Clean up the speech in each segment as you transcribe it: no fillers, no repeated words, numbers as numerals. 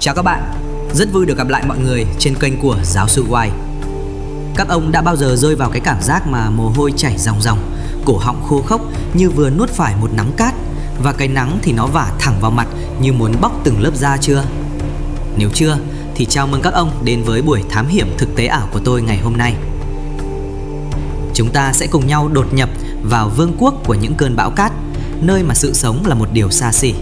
Chào các bạn, rất vui được gặp lại mọi người trên kênh của Giáo sư Y. Các ông đã bao giờ rơi vào cái cảm giác mà mồ hôi chảy ròng ròng, cổ họng khô khốc như vừa nuốt phải một nắm cát, và cái nắng thì nó vả thẳng vào mặt như muốn bóc từng lớp da chưa? Nếu chưa thì chào mừng các ông đến với buổi thám hiểm thực tế ảo của tôi ngày hôm nay. Chúng ta sẽ cùng nhau đột nhập vào vương quốc của những cơn bão cát, nơi mà sự sống là một điều xa xỉ.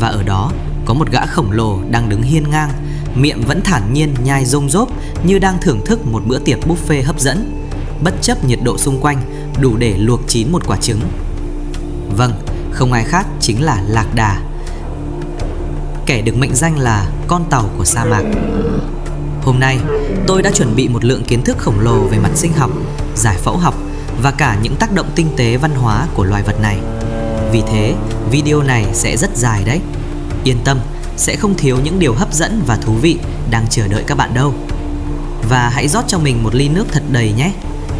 Và ở đó có một gã khổng lồ đang đứng hiên ngang, miệng vẫn thản nhiên nhai rôm rốp như đang thưởng thức một bữa tiệc buffet hấp dẫn, bất chấp nhiệt độ xung quanh đủ để luộc chín một quả trứng. Vâng, không ai khác chính là Lạc Đà, kẻ được mệnh danh là con tàu của sa mạc. Hôm nay, tôi đã chuẩn bị một lượng kiến thức khổng lồ về mặt sinh học, giải phẫu học và cả những tác động tinh tế văn hóa của loài vật này. Vì thế, video này sẽ rất dài đấy. Yên tâm, sẽ không thiếu những điều hấp dẫn và thú vị đang chờ đợi các bạn đâu. Và hãy rót cho mình một ly nước thật đầy nhé.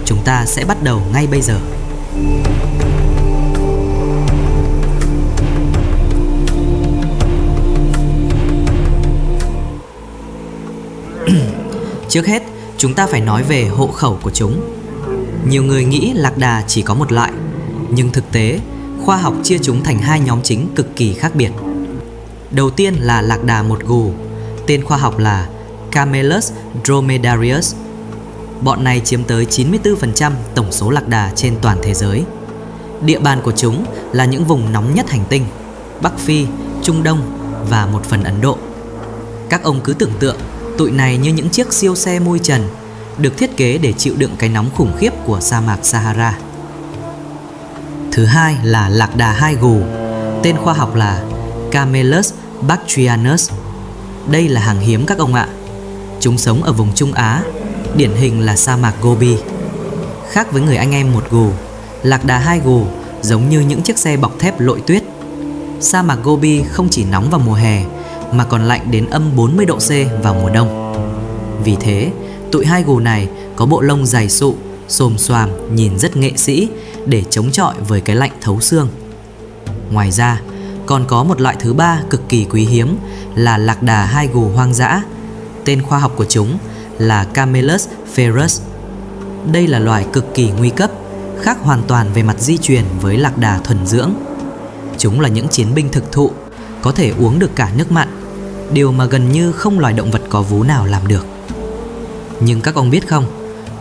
Chúng ta sẽ bắt đầu ngay bây giờ. Trước hết, chúng ta phải nói về hộ khẩu của chúng. Nhiều người nghĩ lạc đà chỉ có một loại, nhưng thực tế, khoa học chia chúng thành hai nhóm chính cực kỳ khác biệt. Đầu tiên là lạc đà một gù, tên khoa học là Camelus dromedarius. Bọn này chiếm tới 94% tổng số lạc đà trên toàn thế giới. Địa bàn của chúng là những vùng nóng nhất hành tinh, Bắc Phi, Trung Đông và một phần Ấn Độ. Các ông cứ tưởng tượng tụi này như những chiếc siêu xe mui trần, được thiết kế để chịu đựng cái nóng khủng khiếp của sa mạc Sahara. Thứ hai là lạc đà hai gù, tên khoa học là Camelus bactrianus. Đây là hàng hiếm các ông ạ. Chúng sống ở vùng Trung Á, điển hình là sa mạc Gobi. Khác với người anh em một gù, lạc đà hai gù giống như những chiếc xe bọc thép lội tuyết. Sa mạc Gobi không chỉ nóng vào mùa hè mà còn lạnh đến âm 40 độ C vào mùa đông. Vì thế, tụi hai gù này có bộ lông dày sụ, xồm xoàm, nhìn rất nghệ sĩ để chống chọi với cái lạnh thấu xương. Ngoài ra, còn có một loại thứ ba cực kỳ quý hiếm là lạc đà hai gù hoang dã. Tên khoa học của chúng là Camelus ferus. Đây là loài cực kỳ nguy cấp, khác hoàn toàn về mặt di truyền với lạc đà thuần dưỡng. Chúng là những chiến binh thực thụ, có thể uống được cả nước mặn, điều mà gần như không loài động vật có vú nào làm được. Nhưng các ông biết không,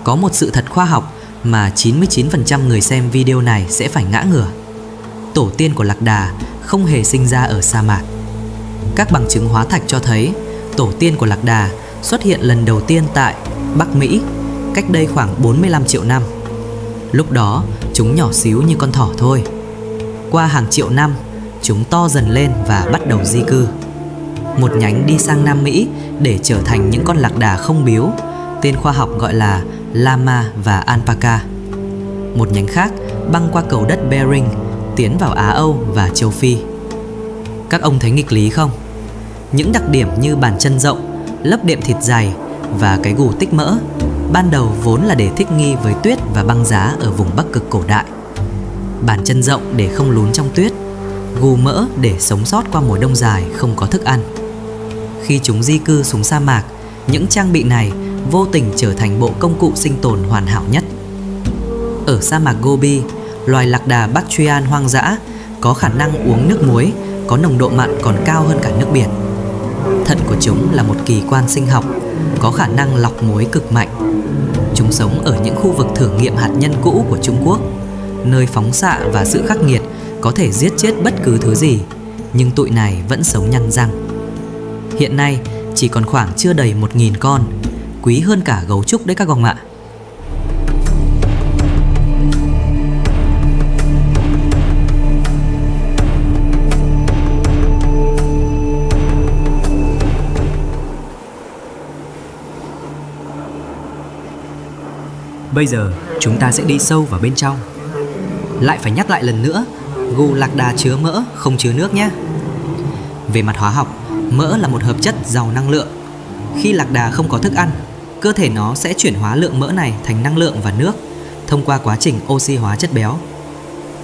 có một sự thật khoa học mà 99% người xem video này sẽ phải ngã ngửa. Tổ tiên của lạc đà không hề sinh ra ở sa mạc. Các bằng chứng hóa thạch cho thấy tổ tiên của lạc đà xuất hiện lần đầu tiên tại Bắc Mỹ cách đây khoảng 45 triệu năm. Lúc đó chúng nhỏ xíu như con thỏ thôi. Qua hàng triệu năm, chúng to dần lên và bắt đầu di cư. Một nhánh đi sang Nam Mỹ để trở thành những con lạc đà không biếu, tên khoa học gọi là Lama và Alpaca. Một nhánh khác băng qua cầu đất Bering, tiến vào Á Âu và châu Phi. Các ông thấy nghịch lý không? Những đặc điểm như bàn chân rộng, lớp đệm thịt dày và cái gù tích mỡ ban đầu vốn là để thích nghi với tuyết và băng giá ở vùng Bắc Cực cổ đại. Bàn chân rộng để không lún trong tuyết, gù mỡ để sống sót qua mùa đông dài không có thức ăn. Khi chúng di cư xuống sa mạc, những trang bị này vô tình trở thành bộ công cụ sinh tồn hoàn hảo nhất. Ở sa mạc Gobi, loài lạc đà Bactrian hoang dã có khả năng uống nước muối có nồng độ mặn còn cao hơn cả nước biển. Thận của chúng là một kỳ quan sinh học, có khả năng lọc muối cực mạnh. Chúng sống ở những khu vực thử nghiệm hạt nhân cũ của Trung Quốc, nơi phóng xạ và sự khắc nghiệt có thể giết chết bất cứ thứ gì, nhưng tụi này vẫn sống nhăn răng. Hiện nay chỉ còn khoảng chưa đầy 1.000 con, quý hơn cả gấu trúc đấy các ông ạ. Bây giờ chúng ta sẽ đi sâu vào bên trong. Lại phải nhắc lại lần nữa, gù lạc đà chứa mỡ, không chứa nước nhé. Về mặt hóa học, mỡ là một hợp chất giàu năng lượng. Khi lạc đà không có thức ăn, cơ thể nó sẽ chuyển hóa lượng mỡ này thành năng lượng và nước thông qua quá trình oxy hóa chất béo.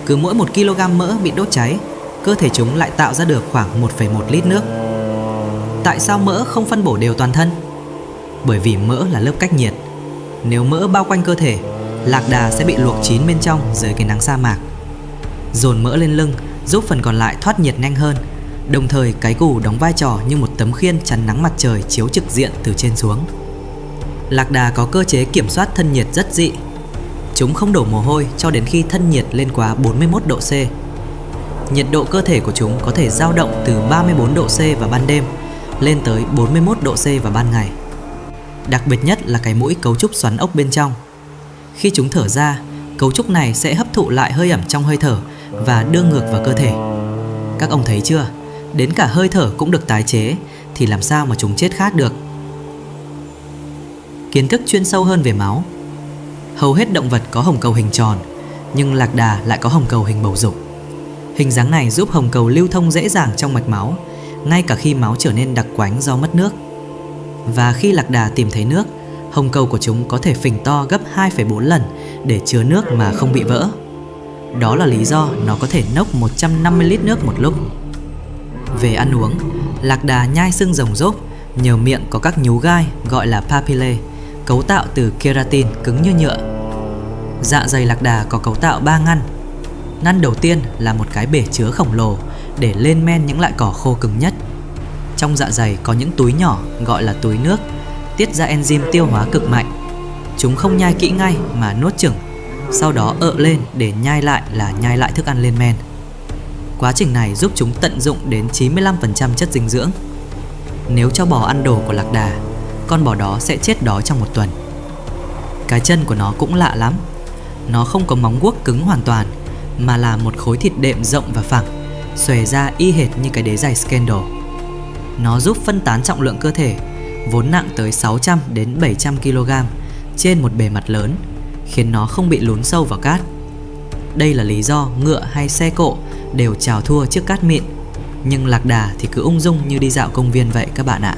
Cứ mỗi 1 kg mỡ bị đốt cháy, cơ thể chúng lại tạo ra được khoảng 1,1 lít nước. Tại sao mỡ không phân bổ đều toàn thân? Bởi vì mỡ là lớp cách nhiệt. Nếu mỡ bao quanh cơ thể, lạc đà sẽ bị luộc chín bên trong dưới cái nắng sa mạc. Dồn mỡ lên lưng giúp phần còn lại thoát nhiệt nhanh hơn. Đồng thời cái cù đóng vai trò như một tấm khiên chắn nắng mặt trời chiếu trực diện từ trên xuống. Lạc đà có cơ chế kiểm soát thân nhiệt rất dị. Chúng không đổ mồ hôi cho đến khi thân nhiệt lên quá 41 độ C. Nhiệt độ cơ thể của chúng có thể dao động từ 34 độ C vào ban đêm lên tới 41 độ C vào ban ngày. Đặc biệt nhất là cái mũi cấu trúc xoắn ốc bên trong. Khi chúng thở ra, cấu trúc này sẽ hấp thụ lại hơi ẩm trong hơi thở và đưa ngược vào cơ thể. Các ông thấy chưa? Đến cả hơi thở cũng được tái chế thì làm sao mà chúng chết khát được. Kiến thức chuyên sâu hơn về máu. Hầu hết động vật có hồng cầu hình tròn, nhưng lạc đà lại có hồng cầu hình bầu dục. Hình dáng này giúp hồng cầu lưu thông dễ dàng trong mạch máu, ngay cả khi máu trở nên đặc quánh do mất nước. Và khi lạc đà tìm thấy nước, hồng cầu của chúng có thể phình to gấp 2,4 lần để chứa nước mà không bị vỡ. Đó là lý do nó có thể nốc 150 lít nước một lúc. Về ăn uống, lạc đà nhai xương rồng rốp nhờ miệng có các nhú gai gọi là papillae, cấu tạo từ keratin cứng như nhựa. Dạ dày lạc đà có cấu tạo 3 ngăn. Ngăn đầu tiên là một cái bể chứa khổng lồ để lên men những loại cỏ khô cứng nhất. Trong dạ dày có những túi nhỏ gọi là túi nước, tiết ra enzyme tiêu hóa cực mạnh. Chúng không nhai kỹ ngay mà nuốt chửng, sau đó ợ lên để nhai lại là nhai lại thức ăn lên men. Quá trình này giúp chúng tận dụng đến 95% chất dinh dưỡng. Nếu cho bò ăn đồ của lạc đà, con bò đó sẽ chết đói trong 1 tuần. Cái chân của nó cũng lạ lắm. Nó không có móng guốc cứng hoàn toàn, mà là một khối thịt đệm rộng và phẳng, xòe ra y hệt như cái đế giày Scandal. Nó giúp phân tán trọng lượng cơ thể, vốn nặng tới 600 đến 700 kg, trên một bề mặt lớn, khiến nó không bị lún sâu vào cát. Đây là lý do ngựa hay xe cộ đều chào thua trước cát mịn, nhưng lạc đà thì cứ ung dung như đi dạo công viên vậy các bạn ạ.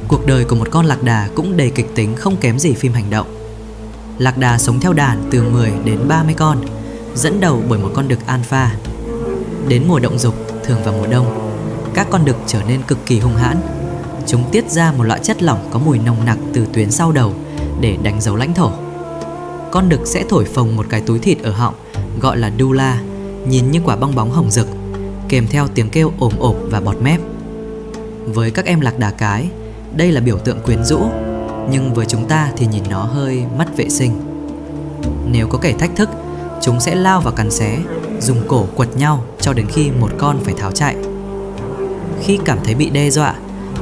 Cuộc đời của một con lạc đà cũng đầy kịch tính không kém gì phim hành động. Lạc đà sống theo đàn từ 10 đến 30 con, dẫn đầu bởi một con đực alpha. Đến mùa động dục, thường vào mùa đông, các con đực trở nên cực kỳ hung hãn. Chúng tiết ra một loại chất lỏng có mùi nồng nặc từ tuyến sau đầu để đánh dấu lãnh thổ. Con đực sẽ thổi phồng một cái túi thịt ở họng gọi là dula, nhìn như quả bong bóng hồng rực, kèm theo tiếng kêu ồm ồp và bọt mép. Với các em lạc đà cái, đây là biểu tượng quyến rũ, nhưng với chúng ta thì nhìn nó hơi mất vệ sinh. Nếu có kẻ thách thức, chúng sẽ lao vào cắn xé, dùng cổ quật nhau cho đến khi một con phải tháo chạy. Khi cảm thấy bị đe dọa,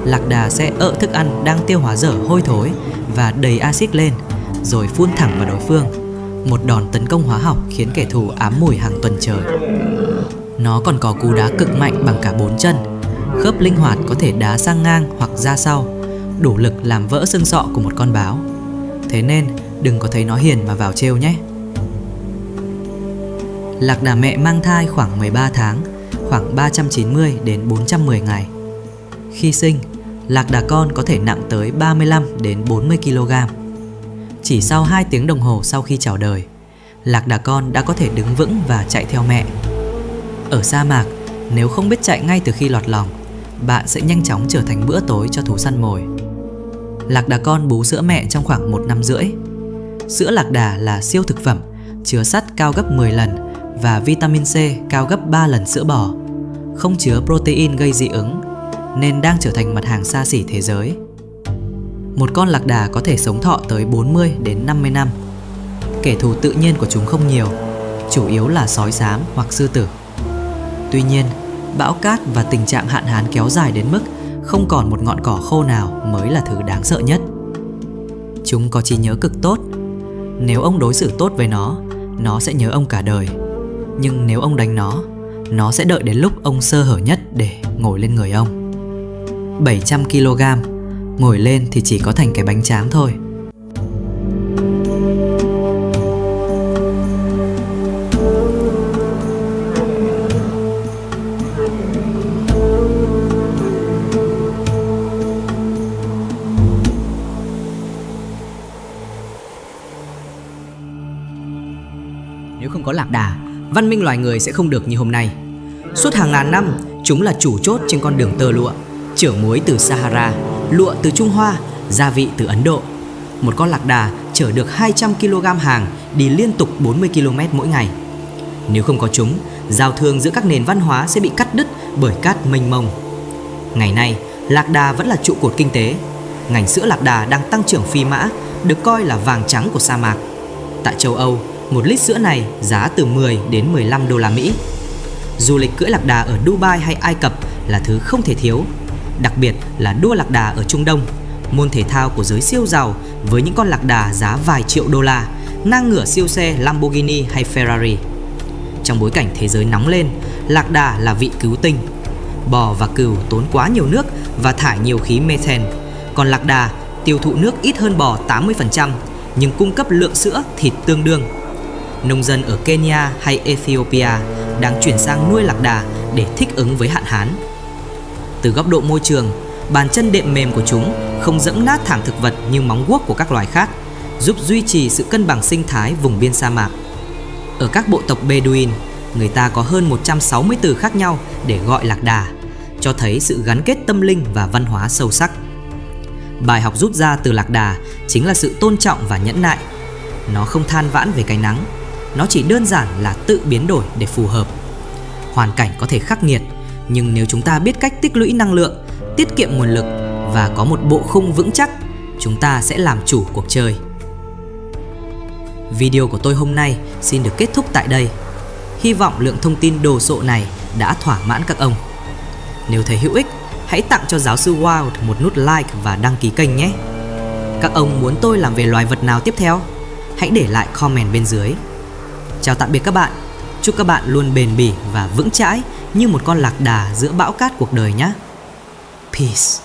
lạc đà sẽ ợ thức ăn đang tiêu hóa dở hôi thối và đầy axit lên, rồi phun thẳng vào đối phương. Một đòn tấn công hóa học khiến kẻ thù ám mùi hàng tuần trời. Nó còn có cú đá cực mạnh bằng cả 4 chân, khớp linh hoạt có thể đá sang ngang hoặc ra sau, đủ lực làm vỡ xương sọ của một con báo. Thế nên đừng có thấy nó hiền mà vào trêu nhé. Lạc đà mẹ mang thai khoảng 13 tháng, khoảng 390 đến 410 ngày. Khi sinh, lạc đà con có thể nặng tới 35 đến 40 kg. Chỉ sau 2 tiếng đồng hồ sau khi chào đời, lạc đà con đã có thể đứng vững và chạy theo mẹ. Ở sa mạc, nếu không biết chạy ngay từ khi lọt lòng, bạn sẽ nhanh chóng trở thành bữa tối cho thú săn mồi. Lạc đà con bú sữa mẹ trong khoảng 1 năm rưỡi. Sữa lạc đà là siêu thực phẩm, chứa sắt cao gấp 10 lần và vitamin C cao gấp 3 lần sữa bò, không chứa protein gây dị ứng, nên đang trở thành mặt hàng xa xỉ thế giới. Một con lạc đà có thể sống thọ tới 40 đến 50 năm. Kẻ thù tự nhiên của chúng không nhiều, chủ yếu là sói xám hoặc sư tử. Tuy nhiên, bão cát và tình trạng hạn hán kéo dài đến mức không còn một ngọn cỏ khô nào mới là thứ đáng sợ nhất. Chúng có trí nhớ cực tốt. Nếu ông đối xử tốt với nó sẽ nhớ ông cả đời. Nhưng nếu ông đánh nó sẽ đợi đến lúc ông sơ hở nhất để ngồi lên người ông. 700 kg, ngồi lên thì chỉ có thành cái bánh tráng thôi. không có lạc đà, văn minh loài người sẽ không được như hôm nay. Suốt hàng ngàn năm, chúng là chủ chốt trên con đường tơ lụa, chở muối từ Sahara, lụa từ Trung Hoa, gia vị từ Ấn Độ. Một con lạc đà chở được 200 kg hàng đi liên tục 40 km mỗi ngày. Nếu không có chúng, giao thương giữa các nền văn hóa sẽ bị cắt đứt bởi cát mênh mông. Ngày nay, lạc đà vẫn là trụ cột kinh tế. Ngành sữa lạc đà đang tăng trưởng phi mã, được coi là vàng trắng của sa mạc. Tại châu Âu, 1 lít sữa này giá từ 10 đến 15 đô la Mỹ. Du lịch cưỡi lạc đà ở Dubai hay Ai Cập là thứ không thể thiếu. Đặc biệt là đua lạc đà ở Trung Đông, môn thể thao của giới siêu giàu với những con lạc đà giá vài triệu đô la, ngang ngửa siêu xe Lamborghini hay Ferrari. Trong bối cảnh thế giới nóng lên, lạc đà là vị cứu tinh. Bò và cừu tốn quá nhiều nước và thải nhiều khí methane, còn lạc đà tiêu thụ nước ít hơn bò 80%, nhưng cung cấp lượng sữa, thịt tương đương. Nông dân ở Kenya hay Ethiopia đang chuyển sang nuôi lạc đà để thích ứng với hạn hán. Từ góc độ môi trường, bàn chân đệm mềm của chúng không dẫm nát thảm thực vật như móng guốc của các loài khác, giúp duy trì sự cân bằng sinh thái vùng biên sa mạc. Ở các bộ tộc Bedouin, người ta có hơn 160 từ khác nhau để gọi lạc đà, cho thấy sự gắn kết tâm linh và văn hóa sâu sắc. Bài học rút ra từ lạc đà chính là sự tôn trọng và nhẫn nại. Nó không than vãn về cái nắng, nó chỉ đơn giản là tự biến đổi để phù hợp. Hoàn cảnh có thể khắc nghiệt, nhưng nếu chúng ta biết cách tích lũy năng lượng, tiết kiệm nguồn lực và có một bộ khung vững chắc, chúng ta sẽ làm chủ cuộc chơi. Video của tôi hôm nay xin được kết thúc tại đây. Hy vọng lượng thông tin đồ sộ này đã thỏa mãn các ông. Nếu thấy hữu ích, hãy tặng cho giáo sư Wild một nút like và đăng ký kênh nhé. Các ông muốn tôi làm về loài vật nào tiếp theo? Hãy để lại comment bên dưới. Chào tạm biệt các bạn. Chúc các bạn luôn bền bỉ và vững chãi như một con lạc đà giữa bão cát cuộc đời nhé. Peace.